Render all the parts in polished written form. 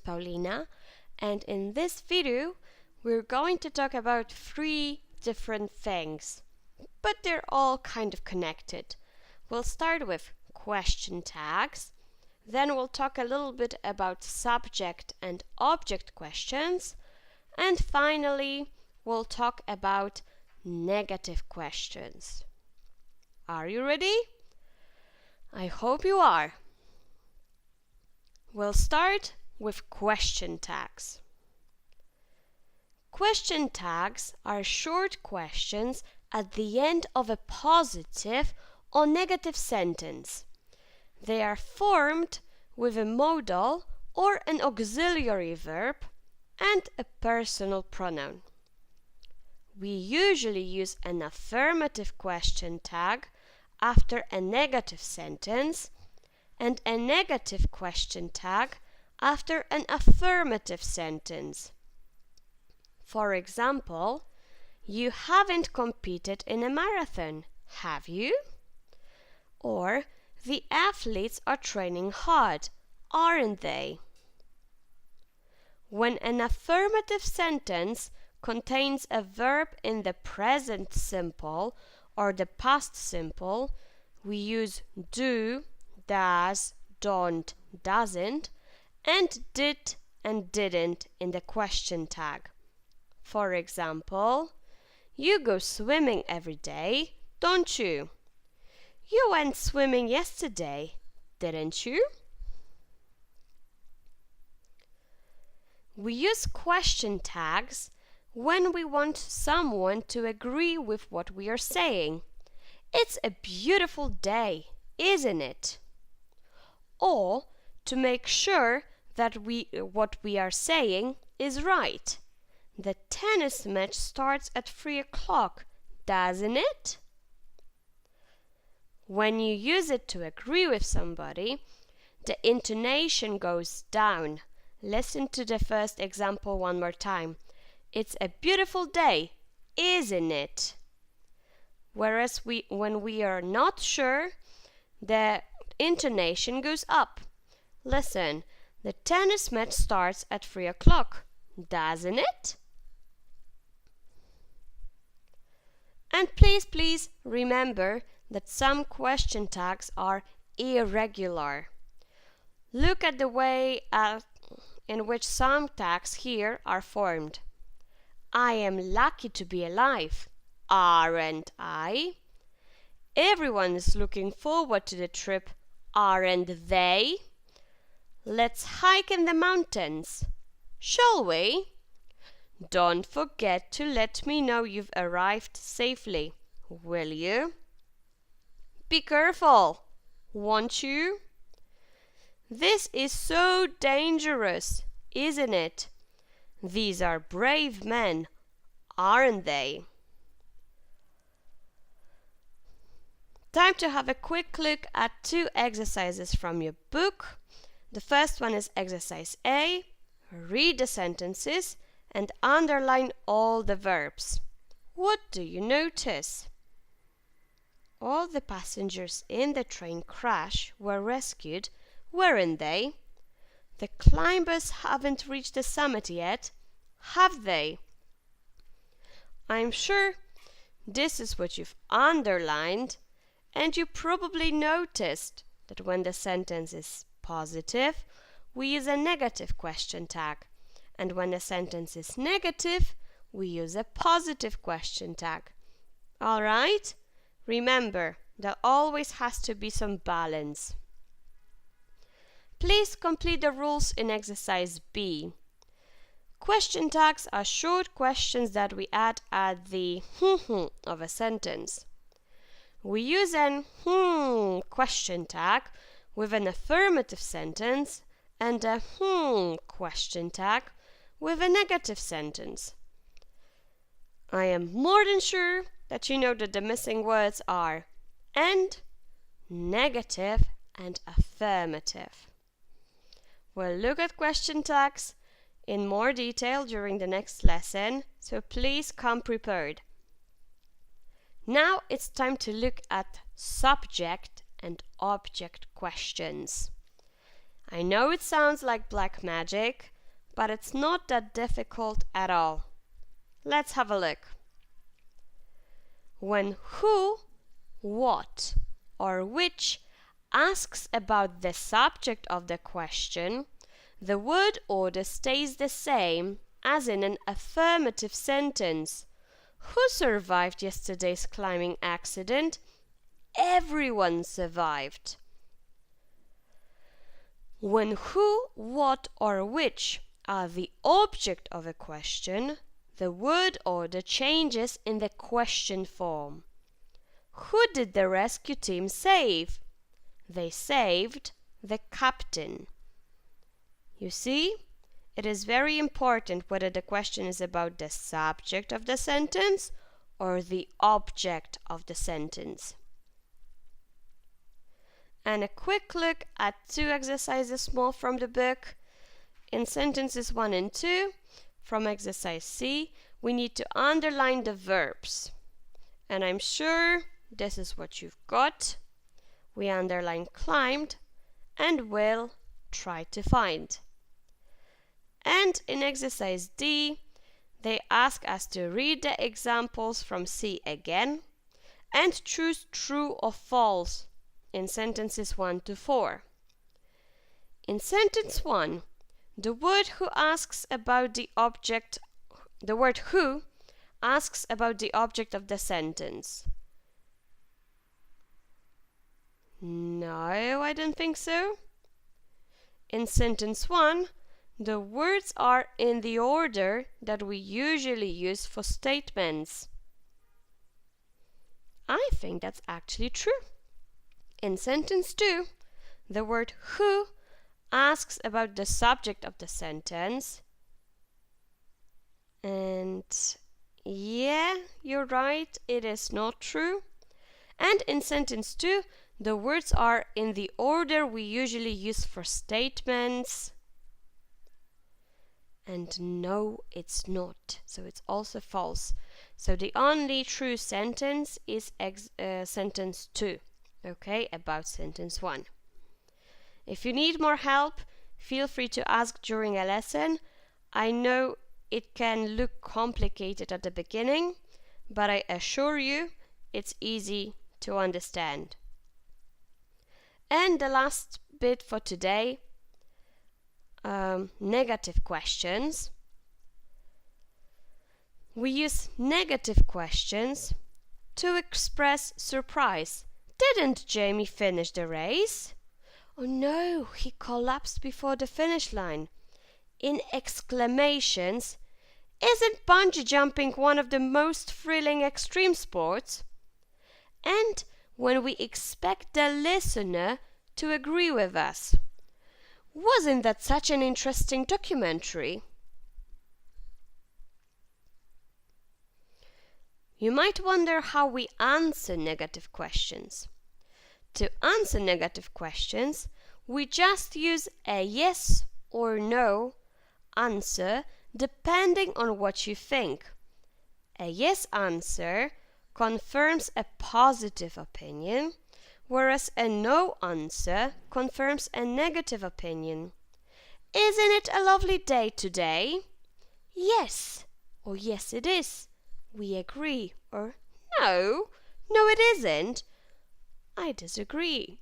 Paulina, and in this video we're going to talk about 3 different things, but they're all kind of connected. We'll start with question tags, then we'll talk a little bit about subject and object questions, and finally we'll talk about negative questions. Are you ready? I hope you are. We'll start with question tags. Question tags are short questions at the end of a positive or negative sentence. They are formed with a modal or an auxiliary verb and a personal pronoun. We usually use an affirmative question tag after a negative sentence and a negative question tag after an affirmative sentence. For example, you haven't competed in a marathon, have you? Or, the athletes are training hard, aren't they? When an affirmative sentence contains a verb in the present simple or the past simple, we use do, does, don't, doesn't, and did and didn't in the question tag. For example, you go swimming every day, don't you? You went swimming yesterday, didn't you? We use question tags when we want someone to agree with what we are saying. It's a beautiful day, isn't it? Or to make sure that what we are saying is right. The tennis match starts at 3 o'clock, doesn't it? When you use it to agree with somebody, the intonation goes down. Listen to the first example one more time. It's a beautiful day, isn't it? Whereas when we are not sure, the intonation goes up. Listen, the tennis match starts at 3 o'clock, doesn't it? And please remember that some question tags are irregular. Look at the way in which some tags here are formed. I am lucky to be alive, aren't I? Everyone is looking forward to the trip, aren't they? Let's hike in the mountains, shall we? Don't forget to let me know you've arrived safely, will you? Be careful, won't you? This is so dangerous, isn't it? These are brave men, aren't they? Time to have a quick look at 2 exercises from your book. The first one is exercise A. Read the sentences and underline all the verbs. What do you notice? All the passengers in the train crash were rescued, weren't they? The climbers haven't reached the summit yet, have they? I'm sure this is what you've underlined, and you probably noticed that when the sentence is positive, we use a negative question tag, and when the sentence is negative, we use a positive question tag. All right? Remember, there always has to be some balance. Please complete the rules in exercise B. Question tags are short questions that we add at the of a sentence. We use an question tag with an affirmative sentence and a question tag with a negative sentence. I am more than sure that you know that the missing words are and, negative, and affirmative. We'll look at question tags in more detail during the next lesson, so please come prepared. Now it's time to look at subject and object questions. I know it sounds like black magic, but it's not that difficult at all. Let's have a look. When who, what, or which asks about the subject of the question, the word order stays the same as in an affirmative sentence. Who survived yesterday's climbing accident? Everyone survived. When who, what, or which are the object of a question, the word order changes in the question form. Who did the rescue team save? They saved the captain. You see, it is very important whether the question is about the subject of the sentence or the object of the sentence. And a quick look at 2 exercises more from the book. In sentences 1 and 2, from exercise C, we need to underline the verbs. And I'm sure this is what you've got. We underline climbed and will try to find. And in exercise D, they ask us to read the examples from C again and choose true or false in sentences 1 to 4. In sentence 1, the word who asks about the object, the word who asks about the object of the sentence. No, I don't think so. In sentence 1, the words are in the order that we usually use for statements. I think that's actually true. In sentence 2, the word who asks about the subject of the sentence. And yeah, you're right, it is not true. And in sentence 2, the words are in the order we usually use for statements. And no, it's not. So it's also false. So the only true sentence is sentence 2. Okay, about sentence 1. If you need more help, feel free to ask during a lesson. I know it can look complicated at the beginning, but I assure you it's easy to understand. And the last bit for today, negative questions. We use negative questions to express surprise. Didn't Jamie finish the race? Oh no, he collapsed before the finish line. In exclamations, isn't bungee jumping one of the most thrilling extreme sports? And when we expect the listener to agree with us. Wasn't that such an interesting documentary? You might wonder how we answer negative questions. To answer negative questions, we just use a yes or no answer depending on what you think. A yes answer confirms a positive opinion, whereas a no answer confirms a negative opinion. Isn't it a lovely day today? Yes, or yes it is. We agree, or no, it isn't. I disagree.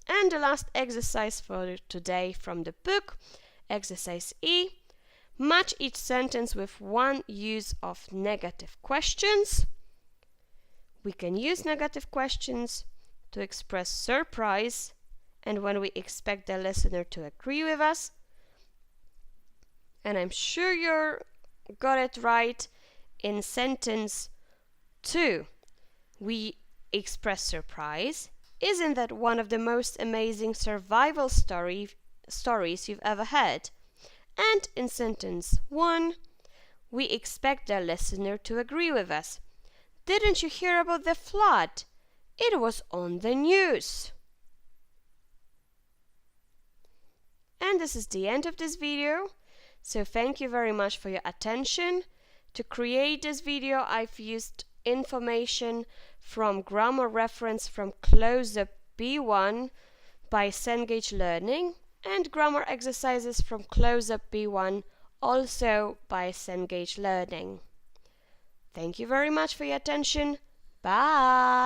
And the last exercise for today from the book, exercise E. Match each sentence with one use of negative questions. We can use negative questions to express surprise and when we expect the listener to agree with us. And I'm sure you got it right. In sentence 2, we express surprise. Isn't that one of the most amazing survival stories you've ever heard? And in sentence 1, we expect the listener to agree with us. Didn't you hear about the flood? It was on the news. And this is the end of this video. So thank you very much for your attention. To create this video, I've used information from grammar reference from Close Up B1 by Cengage Learning. and grammar exercises from Close-Up B1, also by Cengage Learning. Thank you very much for your attention. Bye!